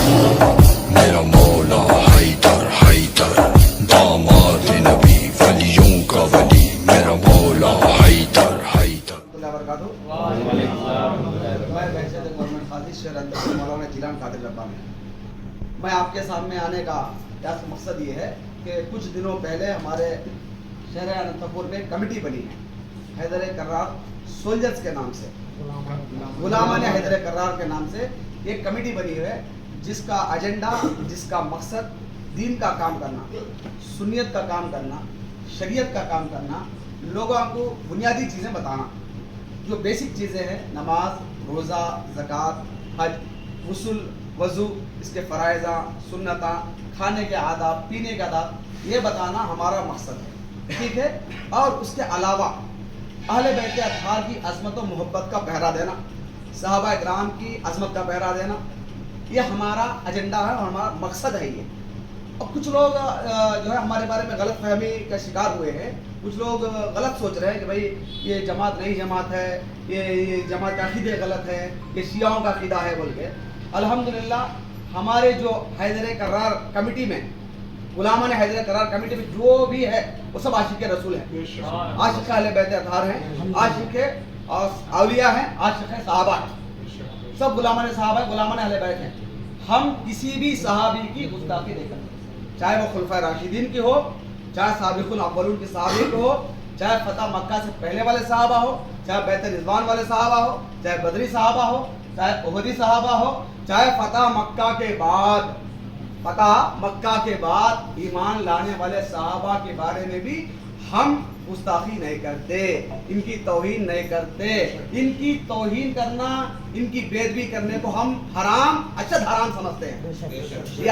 میرا مولا حیدر حیدر داماد نبی ولیوں کا ولی میرا مولا حیدر حیدر. میں بحثیت گورنمنٹ قاضی شہر اندر مولانا جیلان قادر ربانی. میں آپ کے سامنے آنے کا مقصد یہ ہے کہ کچھ دنوں پہلے ہمارے شہر اننت پور میں کمیٹی بنی ہے حیدر کرار سولجرز کے نام سے, غلامان حیدر کرار کے نام سے ایک کمیٹی بنی ہے جس کا ایجنڈا, جس کا مقصد دین کا کام کرنا, سنیت کا کام کرنا, شریعت کا کام کرنا, لوگوں کو بنیادی چیزیں بتانا, جو بیسک چیزیں ہیں نماز, روزہ, زکوٰۃ, حج, غسل, وضو, اس کے فرائض, سنتاں, کھانے کے آداب, پینے کے آداب, یہ بتانا ہمارا مقصد ہے, ٹھیک ہے. اور اس کے علاوہ اہل بیت اطہار کی عظمت و محبت کا پہرا دینا, صحابہ کرام کی عظمت کا پہرا دینا, یہ ہمارا ایجنڈا ہے اور ہمارا مقصد ہے یہ. اور کچھ لوگ جو ہے ہمارے بارے میں غلط فہمی کا شکار ہوئے ہیں. کچھ لوگ غلط سوچ رہے ہیں کہ بھائی یہ جماعت نئی جماعت ہے, یہ جماعت کا عقیدے غلط ہے, یہ شیعوں کا عقیدہ ہے بول کے. الحمدللہ ہمارے جو حیدر کرار کمیٹی میں, غلامان حیدر کرار کمیٹی میں جو بھی ہے وہ سب عاشق رسول ہیں, عاشق اہل بیت اطہار ہیں, عاشق اولیاء ہیں, عاشق صحابہ ہیں, سب غلامان صحابہ ہیں, غلامان اہل بیت ہیں. ہم کسی بھی صحابی کی گستاخی نہیں کرتے, چاہے وہ خلفائے راشدین کی ہو, چاہے سابق الاولون کے صحابی کی ہو, چاہے فتح مکہ سے پہلے والے صحابہ ہو, چاہے بیت رضوان والے صحابہ ہو, چاہے بدری صحابہ ہو, چاہے احدی صحابہ ہو, چاہے فتح مکہ کے بعد ایمان لانے والے صحابہ کے بارے میں بھی ہم گستاخی نہیں کرتے, ان کی توہین نہیں کرتے. ان کی توہین کرنا, ان کی بے ادبی کرنے کو ہم حرام, اشد حرام سمجھتے ہیں. یہ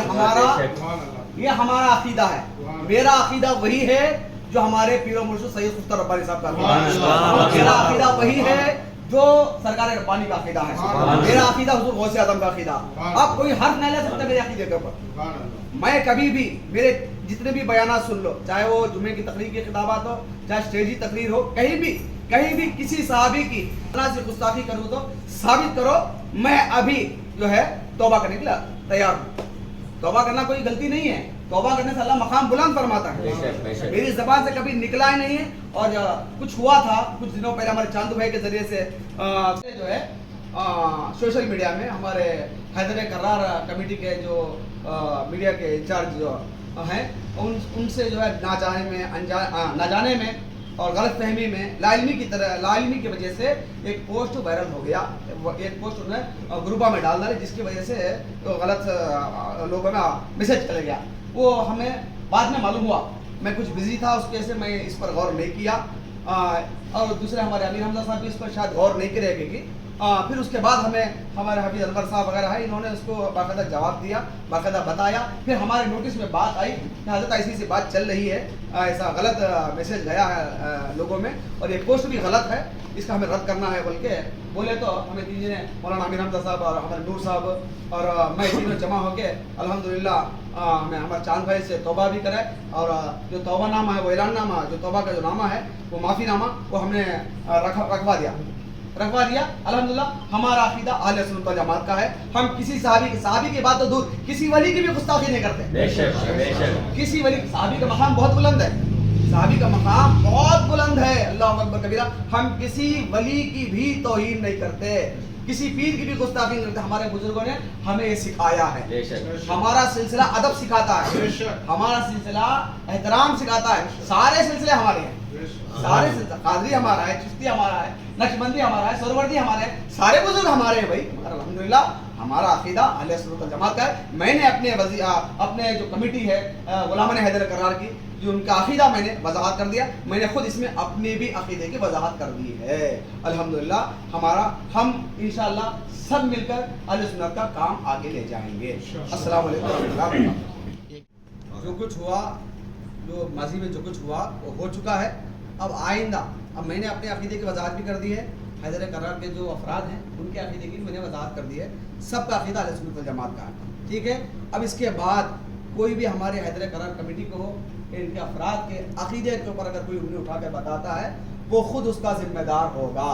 ہمارا عقیدہ ہے. میرا عقیدہ وہی ہے جو ہمارے پیر و مرشد سید خفتہ ربانی صاحب کا عقیدہ. میرا عقیدہ وہی ہے جو سرکار ربانی کا عقیدہ ہے. میرا عقیدہ حضور غوث اعظم کا عقیدہ. آپ کوئی حرف نہیں لے سکتے میرے عقیدے کے اوپر. میں کبھی بھی میرے جتنے بھی بیانات سن لو, چاہے وہ جمعے کی تقریر کی خطابات ہو, چاہے اسٹیجی تقریر ہو, کہیں بھی کسی صحابی کی سے گستاخی کروں تو ثابت کرو. میں ابھی جو ہے توبہ کرنے کے لیے تیار ہوں. توبہ کرنا کوئی غلطی نہیں ہے, توبہ کرنے سے اللہ مقام بلند فرماتا ہے. میری زبان سے کبھی نکلا ہی نہیں ہے. اور کچھ ہوا تھا کچھ دنوں پہلے ہمارے چاند بھائی کے ذریعے سے جو ہے سوشل میڈیا میں ہمارے حیدر کرار کمیٹی کے جو میڈیا کے انچارج جو ہیں ان سے جو ہے ناجانے میں اور غلط فہمی میں لا علمی کی وجہ سے ایک پوسٹ وائرل ہو گیا. ایک پوسٹ انہوں نے گروپا میں ڈال ڈالی جس کی وجہ سے غلط لوگوں میں میسج چلے گیا. وہ ہمیں بعد میں معلوم ہوا, میں کچھ بزی تھا اس وجہ سے میں اس پر غور نہیں کیا, اور دوسرے ہمارے امیر حمزہ صاحب بھی اس پر شاید غور نہیں کرے گی. پھر اس کے بعد ہمیں ہمارے حفیظ انور صاحب وغیرہ ہے, انہوں نے اس کو باقاعدہ جواب دیا, باقاعدہ بتایا. پھر ہمارے نوٹس میں بات آئی کہ حضرت ایسی سی بات چل رہی ہے, ایسا غلط میسج گیا ہے لوگوں میں اور یہ پوسٹ بھی غلط ہے, اس کا ہمیں رد کرنا ہے بول کے بولے. تو ہمیں تینوں نے مولانا امیر حمزہ صاحب اور ہمارے نور صاحب اور میں تینوں جمع ہو کے الحمدللہ ہمیں ہمارے چاند بھائی سے توبہ بھی کرے, اور جو توبہ نامہ ہے وہ اعلان نامہ, جو توبہ کا جو نامہ ہے وہ معافی نامہ, وہ ہم نے رکھوا دیا. الحمدللہ ہمارا عقیدہ اہل سنت و جماعت کا ہے. ہم کسی صحابی کی بات تو دور, کسی ولی کی بھی گستاخی نہیں کرتے. کسی ولی, صحابی کا مقام بہت بلند ہے, صحابی کا مقام بہت بلند ہے, اللہ اکبر کبیرہ. ہم کسی ولی کی بھی توہین نہیں کرتے, کسی پیر کی بھی گستاخی نہیں کرتے. ہمارے بزرگوں نے ہمیں یہ سکھایا ہے. ہمارا سلسلہ ادب سکھاتا ہے, ہمارا سلسلہ احترام سکھاتا ہے. سارے سلسلے ہمارے ہیں, سارے سلسلہ, قادری ہمارا ہے, چشتی ہمارا ہے, نقشبندی ہمارا ہے, سہروردی ہمارے ہیں, سارے بزرگ ہمارے ہیں بھائی. الحمدللہ ہمارا عقیدہ اہل سنت والجماعت کا ہے. میں نے اپنے جو کمیٹی ہے غلامان حیدر کرار کی, جو ان کا عقیدہ میں نے وضاحت کر دیا. میں نے خود اس میں اپنے بھی عقیدے کی وضاحت کر دی ہے. الحمدللہ ہم انشاءاللہ سب مل کر اہل سنت کا کام آگے لے جائیں گے. السلام علیکم ورحمۃ اللہ وبرکاتہ. جو کچھ ہوا, جو ماضی میں جو کچھ ہوا وہ ہو چکا ہے. اب آئندہ, اب میں نے اپنے عقیدے کی وضاحت بھی کر دی ہے, حیدر کرار کے جو افراد ہیں ان کے عقیدے کی میں نے وضاحت کر دی ہے. سب کا عقیدہ اہل سنت والجماعت کا ہے, ٹھیک ہے. اب اس کے بعد کوئی بھی ہمارے حیدر کرار کمیٹی کو ہو, ان کے افراد کے عقیدے کے اوپر اگر کوئی انہیں اٹھا کے بتاتا ہے, وہ خود اس کا ذمہ دار ہوگا.